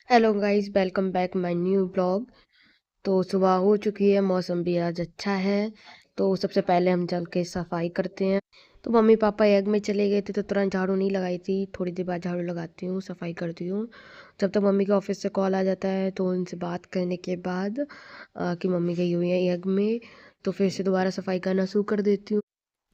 Hello guys, welcome back my new blog. तो सुबह हो चुकी है, मौसम भी आज अच्छा है। तो सबसे पहले हम चल के सफाई करते हैं। तो मम्मी पापा यज्ञ में चले गए थे तो तुरंत झाड़ू नहीं लगाई थी, थोड़ी देर बाद झाड़ू लगाती हूँ, सफाई करती हूँ। जब तक मम्मी के ऑफिस से कॉल आ जाता है तो उनसे बात करने के बाद कि मम्मी गई हुई है यज्ञ में, तो फिर से दोबारा सफाई करना शुरू कर देती हूँ।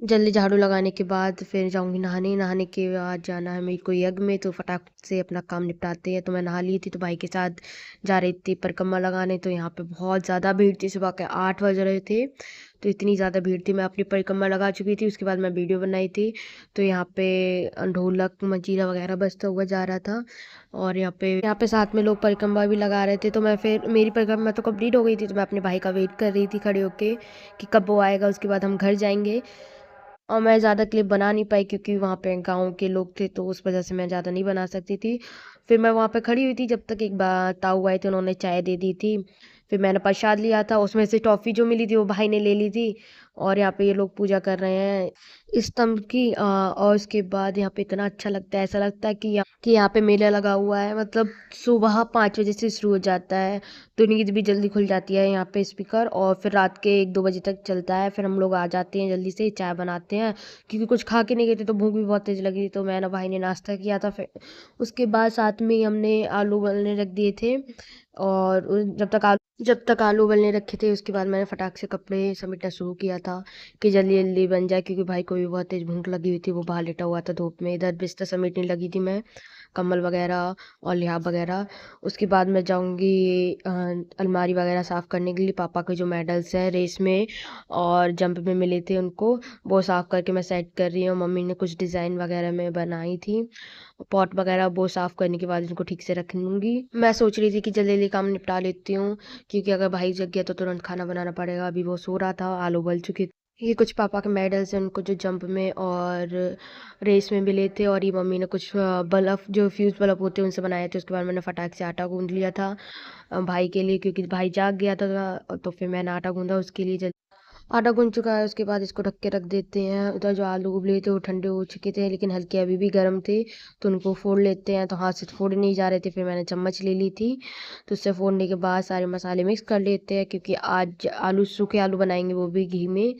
जल्दी झाड़ू लगाने के बाद फिर जाऊंगी नहाने। नहाने के बाद जाना है मेरे को यज्ञ में, तो फटाक से अपना काम निपटाते हैं। तो मैं नहा ली थी तो भाई के साथ जा रही थी परिक्रमा लगाने। तो यहाँ पे बहुत ज़्यादा भीड़ थी, सुबह के 8 बज रहे थे। तो इतनी ज़्यादा भीड़ थी, मैं अपनी परिक्रमा लगा चुकी थी, उसके बाद मैं वीडियो बनाई थी। तो यहाँ पे ढोलक मंजीरा वगैरह बजता हुआ जा रहा था। और यहाँ पे साथ में लोग परिक्रमा भी लगा रहे थे। तो मैं फिर मेरी परिक्रमा तो कंप्लीट हो गई थी, तो मैं अपने भाई का वेट कर रही थी खड़े होके कि कब वो आएगा, उसके बाद हम घर जाएंगे। और मैं ज़्यादा क्लिप बना नहीं पाई क्योंकि वहाँ पे गाँव के लोग थे, तो उस वजह से मैं ज़्यादा नहीं बना सकती थी। फिर मैं वहाँ पे खड़ी हुई थी जब तक एक ताऊ आए थे, उन्होंने चाय दे दी थी। फिर मैंने प्रसाद लिया था, उसमें से टॉफ़ी जो मिली थी वो भाई ने ले ली थी। और यहाँ पे ये लोग पूजा कर रहे हैं स्तंभ की। और उसके बाद यहाँ पे इतना अच्छा लगता है, ऐसा लगता है कि यहाँ पे मेला लगा हुआ है। मतलब सुबह 5 बजे से शुरू हो जाता है, तो नींद भी जल्दी खुल जाती है यहाँ पे स्पीकर। और फिर रात के 1-2 बजे तक चलता है। फिर हम लोग आ जाते हैं, जल्दी से चाय बनाते हैं क्योंकि कुछ खा के नहीं गए थे, तो भूख भी बहुत तेज़ लगी थी। तो मैं ना भाई ने नाश्ता किया था, फिर उसके बाद साथ में ही हमने आलू उबलने रख दिए थे। और जब तक आलू उबलने रखे थे, उसके बाद मैंने फटाक से कपड़े समेटना शुरू किया था कि जल्दी जल्दी बन जाए, क्योंकि भाई को भी बहुत तेज़ भूख लगी हुई थी, वो बाहर लेटा हुआ था धूप में। इधर बिस्तर समेटने लगी थी मैं, कंबल वगैरह और लिहाफ वगैरह। उसके बाद मैं जाऊंगी अलमारी वगैरह साफ़ करने के लिए। पापा के जो मेडल्स हैं रेस में और जंप में मिले थे उनको, वो साफ़ करके मैं सेट कर रही हूँ। मम्मी ने कुछ डिज़ाइन वगैरह में बनाई थी, पॉट वगैरह वो साफ़ करने के बाद इनको ठीक से रख लूँगी। मैं सोच रही थी कि जल्दी जल्दी काम निपटा लेती हूँ, क्योंकि अगर भाई जग गया तो तुरंत खाना बनाना पड़ेगा। अभी वो सो रहा था, आलू उबल चुके थे। ये कुछ पापा के मेडल्स हैं, उनको जो जंप में और रेस में मिले थे। और ये मम्मी ने कुछ बल्ब, जो फ्यूज़ बल्ब होते हैं, उनसे बनाए थे। उसके बाद मैंने फटाक से आटा गूँध लिया था भाई के लिए, क्योंकि भाई जाग गया था। तो फिर मैंने आटा गूँधा उसके लिए। जल्दी आटा गूँध चुका है, उसके बाद इसको ढक के रख देते हैं। उधर जो आलू उबले थे वो ठंडे हो चुके थे, लेकिन हल्के अभी भी गर्म थे, तो उनको फोड़ लेते हैं। तो हाथ से फोड़ नहीं जा रहे थे, फिर मैंने चम्मच ले ली थी। तो उससे फोड़ने के बाद सारे मसाले मिक्स कर लेते हैं, क्योंकि आज आलू सूखे आलू बनाएंगे, वो भी घी में।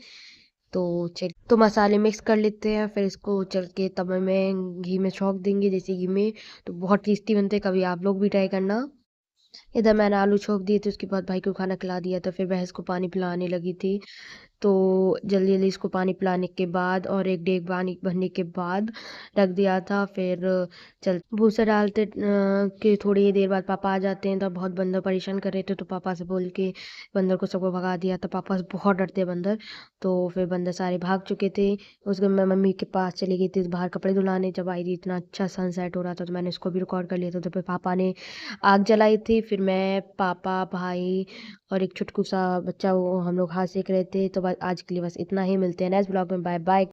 तो मसाले मिक्स कर लेते हैं, फिर इसको चल के तवे में घी में छौंक देंगे, देसी घी में। तो बहुत टेस्टी बनते हैं, कभी आप लोग भी ट्राई करना। इधर मैंने आलू छोक दिए थे, उसके बाद भाई को खाना खिला दिया। तो फिर भैंस को पानी पिलाने लगी थी। तो जल्दी जल्दी इसको पानी पिलाने के बाद और एक डेग पानी भरने के बाद रख दिया था। फिर चल भूसा डालते के थोड़ी ही देर बाद पापा आ जाते हैं। तो बहुत बंदर परेशान कर रहे थे, तो पापा से बोल के बंदर को सबको भगा दिया। तो पापा से बहुत डरते हैं बंदर। तो फिर बंदर सारे भाग चुके थे। उसके मैं मम्मी के पास चली गई थी बाहर कपड़े धुलाने। जब आई थी इतना अच्छा सनसेट हो रहा था, तो मैंने इसको भी रिकॉर्ड कर लिया था। तो फिर पापा ने आग जलाई थी, फिर मैं, पापा, भाई और एक छुटकू सा बच्चा, वो हम लोग हाथ सेक रहे थे। तो बस आज के लिए बस इतना ही, मिलते हैं नेक्स्ट ब्लॉग में। Bye bye.